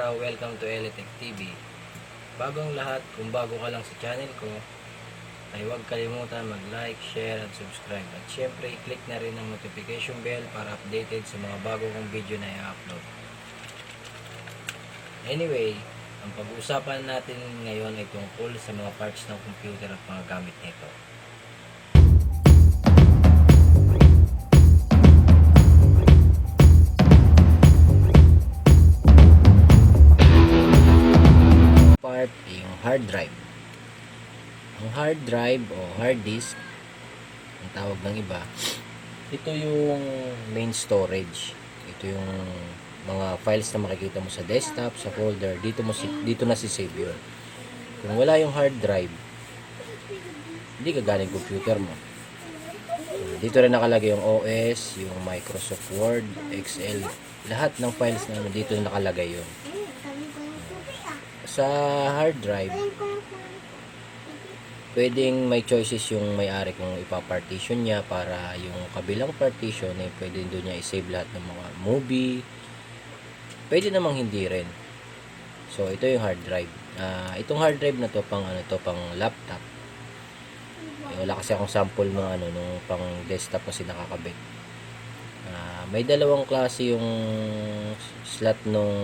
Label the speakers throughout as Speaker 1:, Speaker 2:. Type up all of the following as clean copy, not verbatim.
Speaker 1: araw, welcome to Elitech TV. Bagong lahat, kung bago ka lang sa channel ko, ay huwag kalimutan mag-like, share, at subscribe. At syempre, i-click na rin ang notification bell para updated sa mga bago kong video na i-upload. Anyway, ang pag-uusapan natin ngayon ay tungkol sa mga parts ng computer at mga gamit nito. Part yung hard drive. Ang hard drive o hard disk, ang tawag ng iba, ito yung main storage. Ito yung mga files na makikita mo sa desktop, sa folder, dito na si-save yun. Kung wala yung hard drive, hindi gagaling computer mo. Dito rin nakalagay yung OS, yung Microsoft Word, Excel, lahat ng files na dito nakalagay yun. Sa hard drive, pwedeng may choices yung may-ari kung ipapartition niya para yung kabilang partition ay pwede doon niya i-save lahat ng mga movie. Pwede namang hindi rin. So ito yung hard drive. Itong hard drive na to pang pang laptop. Wala kasi akong sample ng nung pang desktop kasi nakakabit. May dalawang klase yung slot nung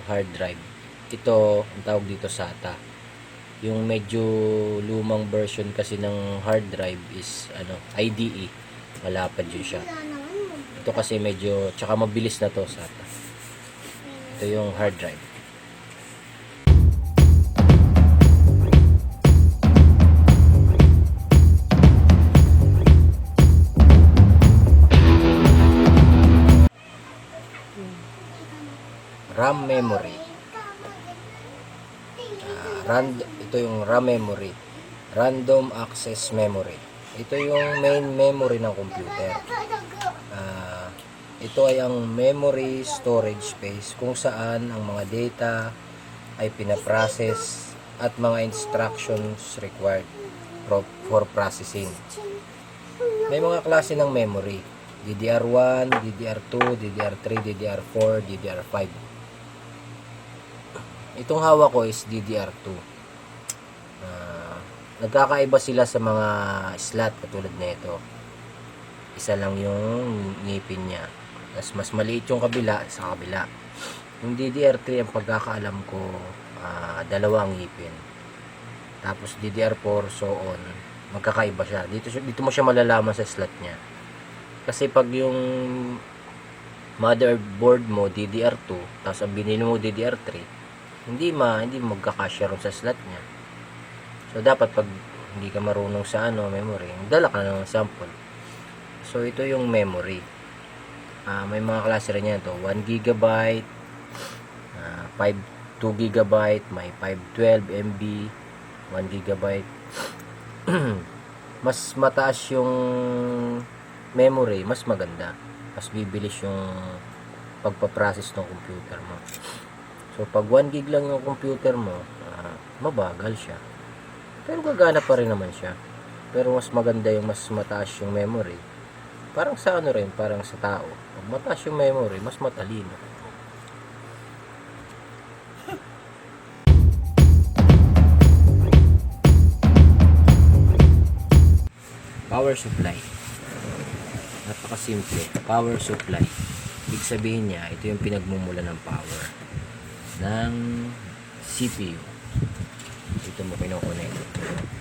Speaker 1: hard drive. Ito, ang tawag dito SATA. Yung medyo lumang version kasi ng hard drive is IDE. Malapad yun siya. Ito kasi medyo, tsaka mabilis na to SATA. Ito yung hard drive. RAM memory. Ito yung RAM memory, random access memory. Ito yung main memory ng computer. Ito ay ang memory storage space kung saan ang mga data ay pinaprocess at mga instructions required for processing. May mga klase ng memory: DDR1, DDR2, DDR3, DDR4, DDR5. Itong hawak ko is DDR2. Nagkakaiba sila sa mga slot katulad nito. Isa lang yung ngipin niya. Mas maliit yung kabila sa kabila. Yung DDR3, ang pagkakaalam ko, dalawa ang ngipin. Tapos DDR4, so on. Magkakaiba siya. Dito mo siya malalaman sa slot niya. Kasi pag yung motherboard mo DDR2, tapos ang binili mo DDR3, hindi magkakasya ron sa slot niya. So dapat pag hindi ka marunong sa memory, dala ka na ng sample. So ito yung memory. May mga klase rin yan to. 1 GB, 2 GB, may 512 MB, 1 GB. Mas mataas yung memory, mas maganda. Mas bibilis yung pagpaprocess ng computer mo. So pag 1 gig lang yung computer mo, mabagal siya. Pero gagana pa rin naman siya. Pero mas maganda yung mas mataas yung memory. Parang sa parang sa tao. Pag mataas yung memory, mas matalino. Power supply. Napakasimple. Power supply. Ibig sabihin niya, ito yung pinagmumula ng power ng CPU. Dito mo kinoconnect.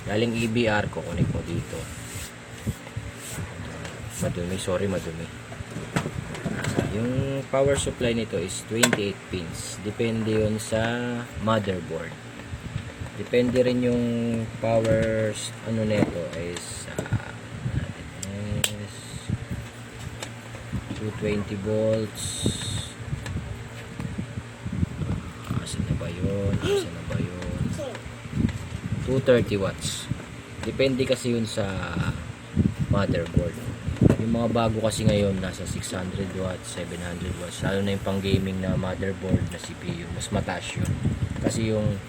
Speaker 1: Galing EBR ko, connect mo dito. Madumi. Yung power supply nito is 28 pins. Depende yun sa motherboard. Depende rin yung power nito is 220 volts. Asan na ba yun? 230 watts. Depende kasi yun sa motherboard. Yung mga bago kasi ngayon nasa 600 watts, 700 watts. Lalo na yung pang gaming na motherboard na CPU, mas mataas yun. Kasi yung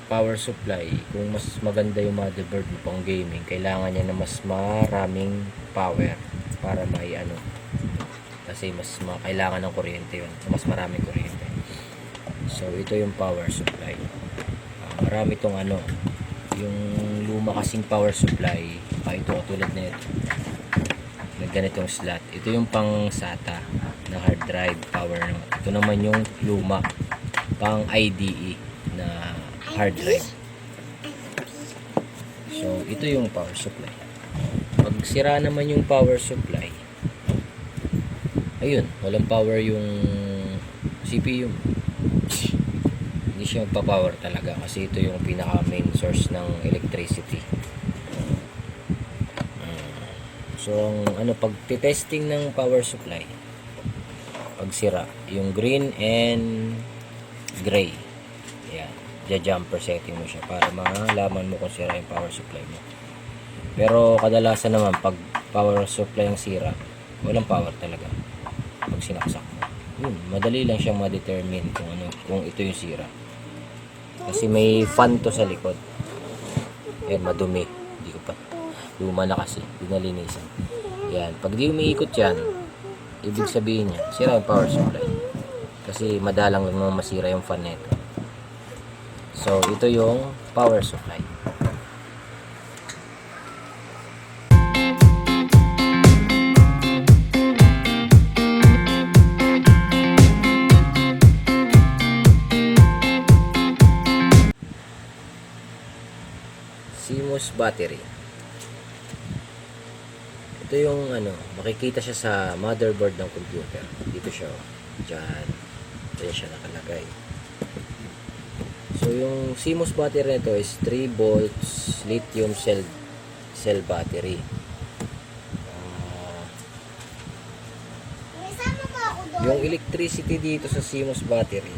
Speaker 1: power supply, kung mas maganda yung motherboard mo pang gaming, kailangan niya na mas maraming power para may kasi mas kailangan ng kuryente yun, mas maraming kuryente. So ito yung power supply. Marami tong yung luma kasing power supply. Ito tulad nito. May ganitong slot. Ito yung pang SATA na hard drive power naman. Ito naman yung luma pang IDE na hard drive. So ito yung power supply. Pag sira naman yung power supply, ayun, walang power yung CPU. Hindi siya magpa-power talaga kasi ito yung pinaka main source ng electricity. So ang pag testing ng power supply, pag sira yung green and gray, yan, jumper setting mo siya para malaman mo kung sira yung power supply mo. Pero kadalasan naman pag power supply ang sira, walang power talaga pag sinaksak mo. Madali lang siyang ma-determine kung ito yung sira. Kasi may fan to sa likod. Madumi. Hindi ko pa. Luma na kasi. Dinalinisan. Yan. Pag di umiikot yan, ibig sabihin niya, sira yung power supply. Kasi madalang lang naman masira yung fan nito. So, ito yung power supply. CMOS battery. Ito yung makikita siya sa motherboard ng computer. Dito siya, dyan. Dyan siya nakalagay. So yung CMOS battery nito is 3 volts lithium cell battery. Yung electricity dito sa CMOS battery,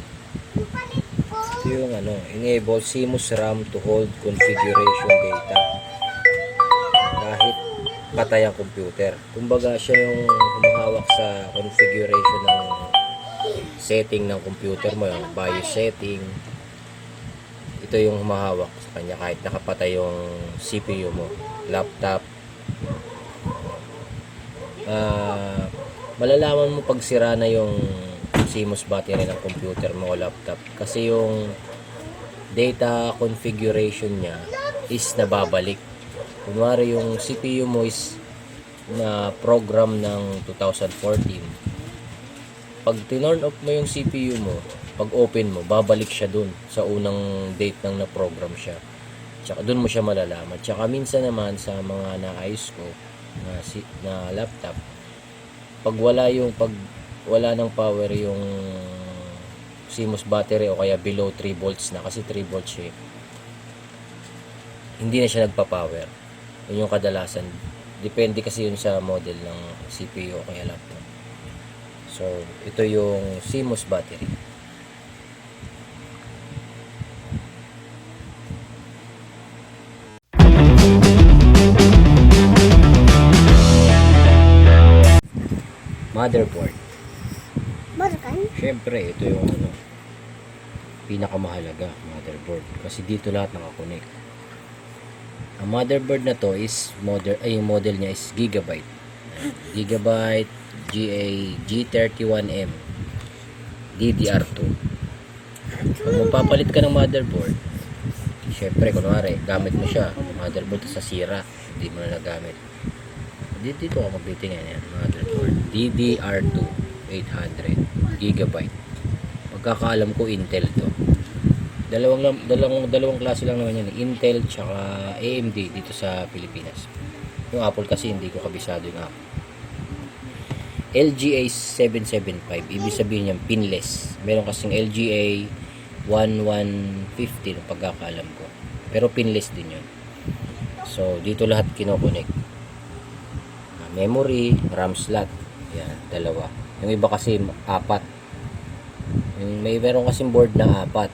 Speaker 1: ito yung enable CMOS RAM to hold configuration data kahit patay ang computer. Kumbaga siya yung humahawak sa configuration ng setting ng computer mo, yung BIOS setting. Ito yung humahawak sa kanya kahit nakapatay yung CPU mo, laptop. Malalaman mo pag sira na yung CMOS battery ng computer mo o laptop kasi yung data configuration niya is nababalik. Kunwari yung CPU mo is na program ng 2014. Pag tinurn off mo yung CPU mo, pag open mo, babalik siya dun sa unang date nang na-program siya. Tsaka dun mo siya malalaman. Tsaka minsan naman sa mga naayos ko na laptop, pag wala ng power yung CMOS battery o kaya below 3 volts na kasi 3 volts siya, hindi na siya nagpa-power. Yun yung kadalasan. Depende kasi yun sa model ng CPU o kaya laptop. So ito yung CMOS battery. Motherboard. Siyempre, ito yung pinakamahalaga, motherboard. Kasi dito lahat nakakonect. Ang motherboard na to is yung model niya is Gigabyte. Gigabyte G31M DDR2. Kung magpapalit ka ng motherboard, siyempre, kunwari, gamit mo siya, motherboard sa sira, hindi mo na nagamit. Dito ako magtitingnan yan, motherboard DDR2 800 gigabyte. Pagkakaalam ko Intel to. Dalawang klase lang naman yan, Intel tsaka AMD dito sa Pilipinas. Yung Apple kasi hindi ko kabisado yung Apple. LGA 775, ibig sabihin yung pinless. Meron kasing LGA 1150 ng pagkakaalam ko. Pero pinless din yun. So dito lahat kinokonek. Memory, RAM slot. Yan, dalawa. Yung iba kasi 4. Meron kasing board na 4.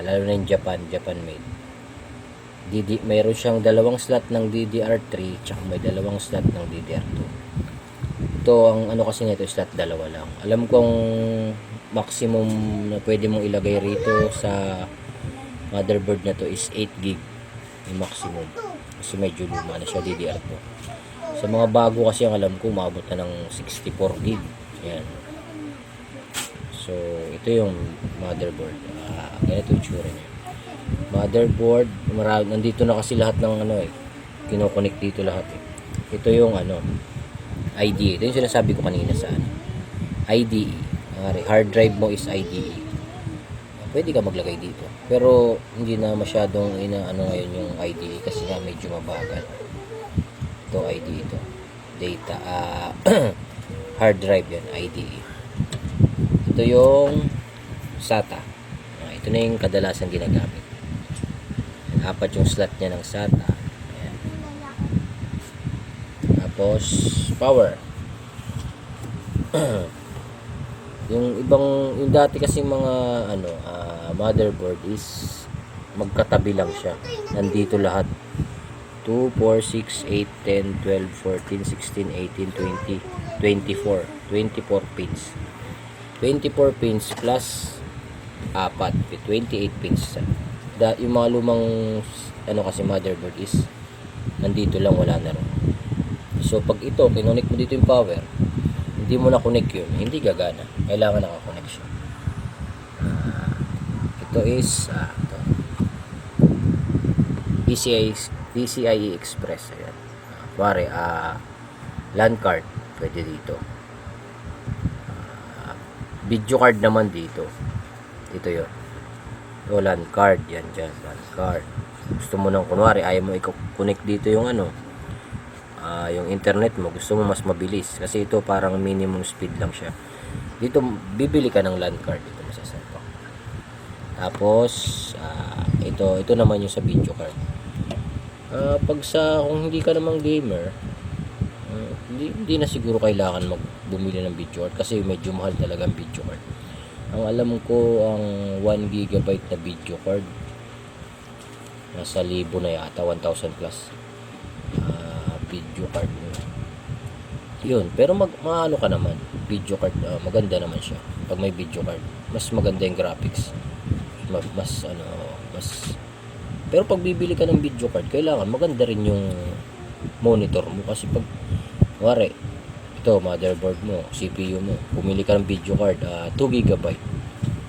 Speaker 1: Lalo na yung Japan made. Mayroon siyang 2 slot ng DDR3 tsaka may 2 slot ng DDR2. Ito ang kasi nito, slot 2 lang. Alam kong maximum na pwede mong ilagay rito sa motherboard na to is 8 GB yung maximum. Kasi medyo luma na siya, DDR2. Sa mga bago kasi ang alam ko, umabot na ng 64 GB. Ayan. So ito yung motherboard. Ganito yung tsura niya. Motherboard, nandito na kasi lahat ng ano kino-connect dito lahat Ito yung IDE. Ito yung sinasabi ko kanina sa IDE. Hard drive mo is IDE. Pwede ka maglagay dito. Pero hindi na masyadong ngayon yung IDE kasi nga medyo mabagal. Ito IDE ito. Data hard drive yan, IDE. Ito yung SATA. Ito na yung kadalasan ginagamit. Apat yung slot niya ng SATA. Ayan. Tapos power. yung dati kasi mga motherboard is magkatabi lang siya. Nandito lahat. 2, 4, 6, 8, 10, 12, 14, 16, 18, 20, 24. 24 pins. 24 pins plus 4, 28 pins. Yung mga lumang kasi motherboard is nandito lang, wala na rin. So pag ito kinonect mo dito yung power, hindi mo na connect yun, hindi gagana. Kailangan naka-connect siya. Ito is ito. PCIe Express. Ayan. Pare, LAN card pwede dito. Video card naman dito. Ito yun. Ito LAN card. Yan dyan. LAN card. Gusto mo nang kunwari ayaw mo i-connect dito yung yung internet mo. Gusto mo mas mabilis. Kasi ito parang minimum speed lang siya. Dito bibili ka ng LAN card. Dito masasalpak. Tapos ito naman yung sa video card. Kung hindi ka namang gamer, hindi na siguro kailangan bumili ng video card kasi medyo mahal talaga ang video card. Ang alam ko, ang 1 GB na video card nasa 1,000 na yata, 1,000 plus video card yun. Pero maano ka naman video card, maganda naman siya pag may video card. Mas maganda yung graphics, mas pero pag bibili ka ng video card, kailangan maganda rin yung monitor mo. Kasi pag, wari, ito, motherboard mo, CPU mo, pumili ka ng video card, 2 GB.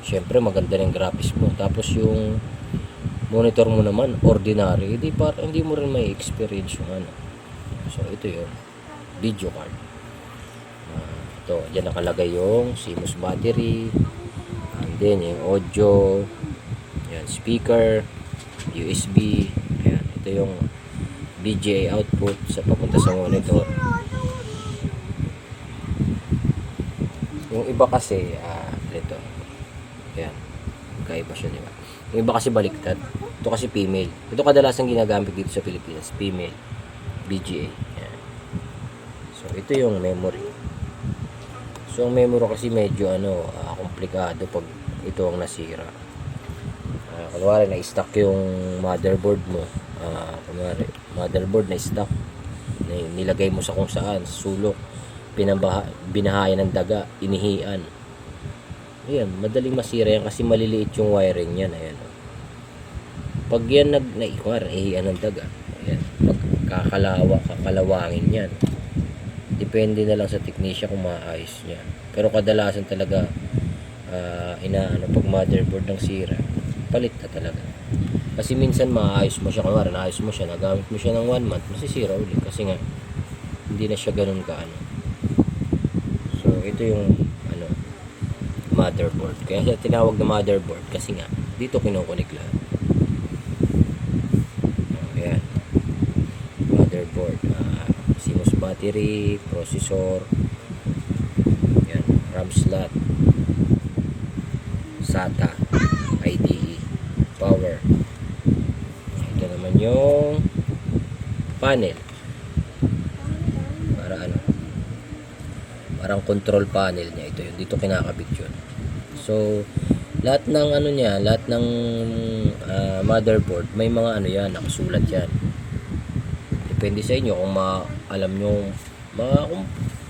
Speaker 1: Siyempre, maganda rin graphics mo. Tapos yung monitor mo naman, ordinary, hindi mo rin may experience yung So, ito yun, video card. Ito, dyan nakalagay yung CMOS battery, and then yung audio, yan, speaker, USB, ayan, ito yung VGA output sa papunta sa monitor. Yung iba kasi ito, ayan, kaiba siya, diba? Yung iba kasi baliktad, ito kasi female. Ito kadalasan ginagamit dito sa Pilipinas, female VGA, ayan. So ito yung memory. So ang memory kasi medyo komplikado pag ito ang nasira. Kunwari na-stock yung motherboard mo, motherboard na stock, nilagay mo sa kung saan, sulok, binahayan ng daga, inihian, ayan, madaling masira yan kasi maliliit yung wiring yan. Ayan, pag yan nahihian ng daga, ayan, kakalawangin yan. Depende na lang sa technician kung maayos niya, pero kadalasan talaga pag motherboard ng sira, palit na talaga. Kasi minsan maayos mo siya, kunwari naayos mo siya, nagamit mo siya ng 1 month, masisira ulit kasi nga hindi na siya ganun kaano. So ito yung motherboard. Kaya siya tinawag na motherboard kasi nga dito kinukunik lahat. Ayan, motherboard, CMOS battery, processor, ayan, RAM slot, SATA, IDE, power. Ito naman yung panel. Parang control panel niya. Ito yun. Dito kinakabit yun. So, lahat ng lahat ng motherboard, may mga yan, nakasulat yan. Depende sa inyo kung alam nyo, kung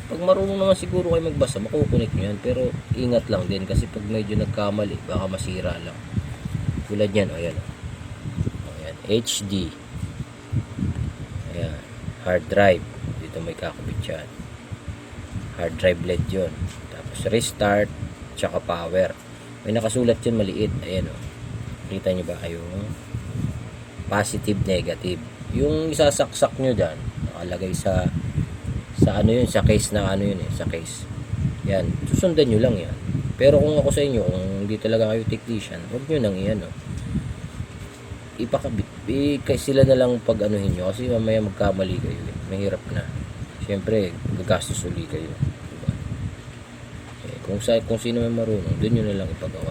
Speaker 1: pag marunong naman siguro kayo magbasa, makukunik nyo yan. Pero, ingat lang din kasi pag medyo nagkamali, baka masira lang. Tulad yan, ayan. Ayan, HD. Ayan, hard drive. Dito may kakabit yan. Hard drive LED yun. Tapos restart, tsaka power. May nakasulat yun maliit, ayan o. Kita nyo ba kayo? Positive, negative. Yung isasaksak nyo dyan, nakalagay sa ano yun, sa case na ano yun sa case. Yan, susundan nyo lang yan. Pero kung ako sa inyo, kung hindi talaga kayo technician, huwag nyo nang iyan ipakabit. Sila na lang pag anuhin nyo, kasi mamaya magkamali kayo. Mahirap na. Siyempre, gagastos uli kayo. Diba? Kung sino may marunong, dun nyo na lang ipagawa.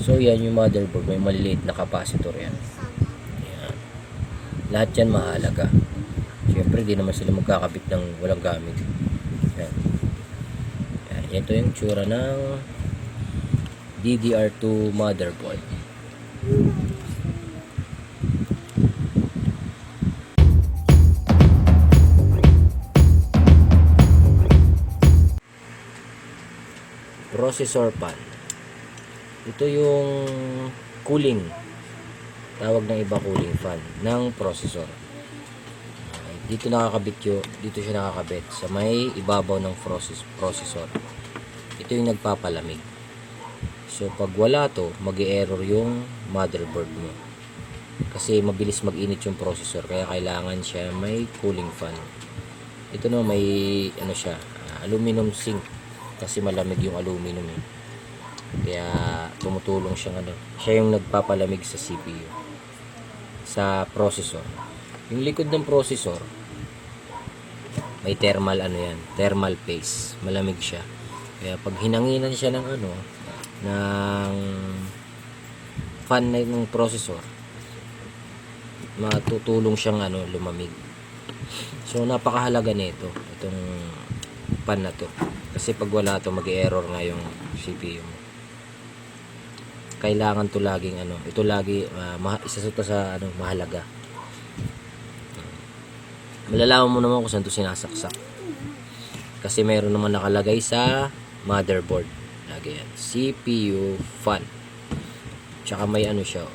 Speaker 1: So yan yung motherboard, may maliliit na capacitor yan. Yan. Lahat yan mahalaga. Siyempre di naman sila magkakabit ng walang gamit. Yan. Yan. Ito yung tsura ng DDR2 motherboard. Processor fan. Ito yung cooling, tawag ng iba cooling fan ng processor. Dito siya nakakabit sa may ibabaw ng processor. Ito yung nagpapalamig. So pag wala to, mag-e-error yung motherboard mo. Kasi mabilis mag-init yung processor, kaya kailangan siya may cooling fan. Ito no, may ano siya, aluminum sink, kasi malamig yung aluminum Kaya tumutulong siyang siya yung nagpapalamig sa CPU, sa processor. Yung likod ng processor may thermal thermal paste, malamig siya. Kaya pag hinanginan siya ng ng fan ng processor, matutulong siyang lumamig. So napakahalaga nito, itong fan na to. Kasi pag wala to, mag-error nga yung CPU mo. Kailangan to laging ito lagi isa to sa mahalaga. Malalaman mo naman kung saan to sinasaksak. Kasi mayroon naman nakalagay sa motherboard. Lagi yan, CPU fan. Tsaka may siya.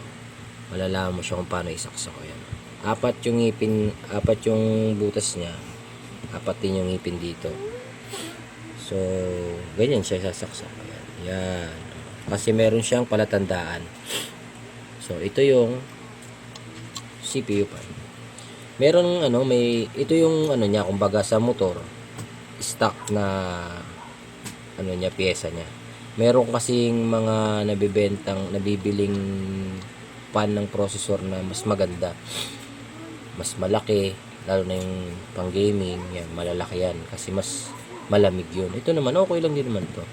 Speaker 1: Malalaman mo siya kung paano isaksak. Yan. Apat yung butas niya. Apat din yung ngipin dito. So, ganyan siya sasaksak. Yan. Kasi meron siyang palatandaan. So, ito yung CPU fan. Meron ito yung niya, kumbaga sa motor, stock na piyesa niya. Meron kasing mga nabibiling fan ng processor na mas maganda. Mas malaki, lalo na yung pang gaming, yan, malalaki yan kasi mas malamig yun. Ito naman, okay lang din naman to.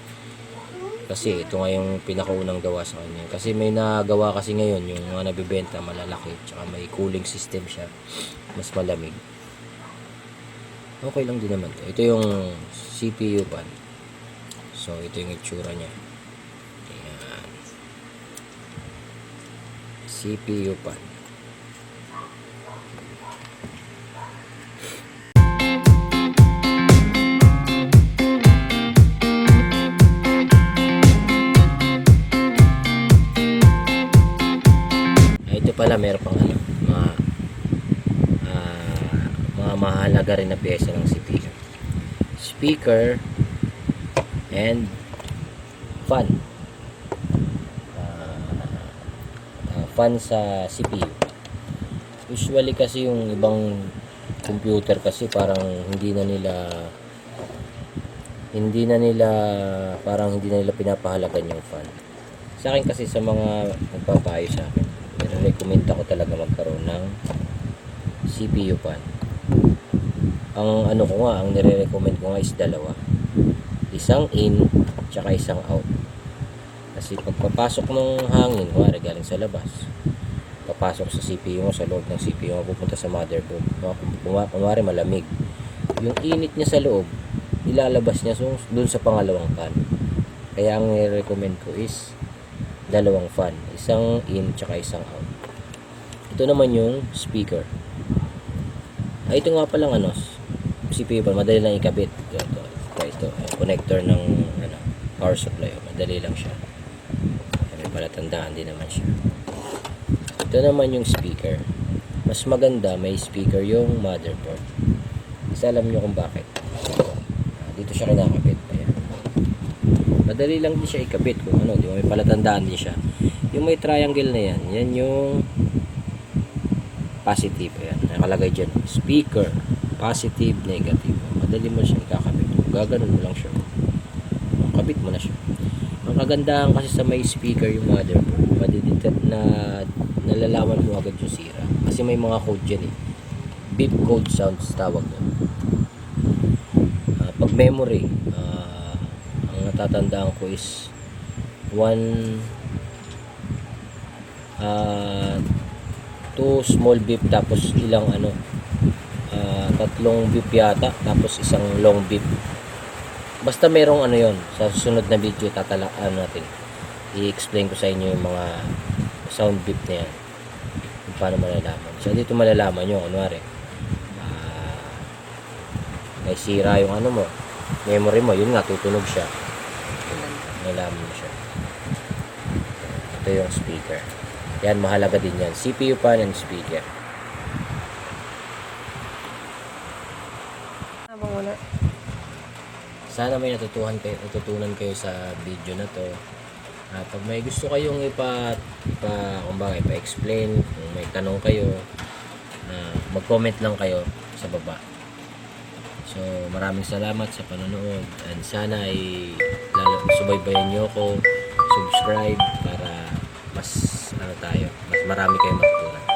Speaker 1: Kasi ito nga yung pinakaunang gawa sa kanya. Kasi may nagawa kasi ngayon, yung mga nabibenta malalaki, tsaka may cooling system siya. Mas malamig. Okay lang din naman to. Ito yung CPU fan. So, ito yung itsura niya. Ayan. CPU fan. Pala meron pang mga mahalaga rin na piyesa ng CPU. Speaker and fan. Fan sa CPU. Usually kasi yung ibang computer kasi parang hindi na nila pinapahalagan yung fan. Sa akin kasi, sa mga nagpapayo sa akin, recommend ako talaga magkaroon ng CPU fan. Ang nire-recommend ko nga is dalawa. Isang in, tsaka isang out. Kasi pagpapasok ng hangin, galing sa labas, papasok sa CPU mo, sa loob ng CPU mo, pupunta sa motherboard. Kunwari malamig. Yung init niya sa loob, ilalabas niya dun sa pangalawang fan. Kaya ang nire-recommend ko is dalawang fan. Isang in, tsaka isang out. Ito naman yung speaker. Ito nga palang CPU fan, madali lang ikabit. Ito, connector ng power supply. Madali lang siya. May palatandaan din naman siya. Ito naman yung speaker. Mas maganda may speaker yung motherboard. Kasi alam nyo kung bakit. Dito siya kinakabit. Ayan. Madali lang din siya ikabit kung ano, di ba? May palatandaan din siya. Yung may triangle na yan, yan yung positive. Ayan, nakalagay dyan. Speaker. Positive, negative. Madali mo siya ikakabit. Gaganon mo lang siya. Kabit mo na siya. Ang kagandahan kasi sa may speaker yung motherboard, madidetect na nalalaman mo agad yung sira. Kasi may mga code dyan eh. Beep code sounds tawag doon. Pag memory, ang natatandaan ko is 2 small beep tapos ilang tatlong beep yata tapos isang long beep. Basta merong yon sa susunod na video natin i-explain ko sa inyo yung mga sound beep na yan kung paano malalaman. So dito malalaman nyo kunwari may sira yung mo memory mo, yun nga tutunog siya, malalaman mo siya. Ito yung speaker. Yan, mahalaga din yan. CPU pan and speaker. Sana may natutunan kayo sa video na to. Pag may gusto kayong ipa-explain, kung may tanong kayo, mag-comment lang kayo sa baba. So, maraming salamat sa panonood and sana ay subaybayan nyo ako, subscribe para mas mas marami kayong matutunan.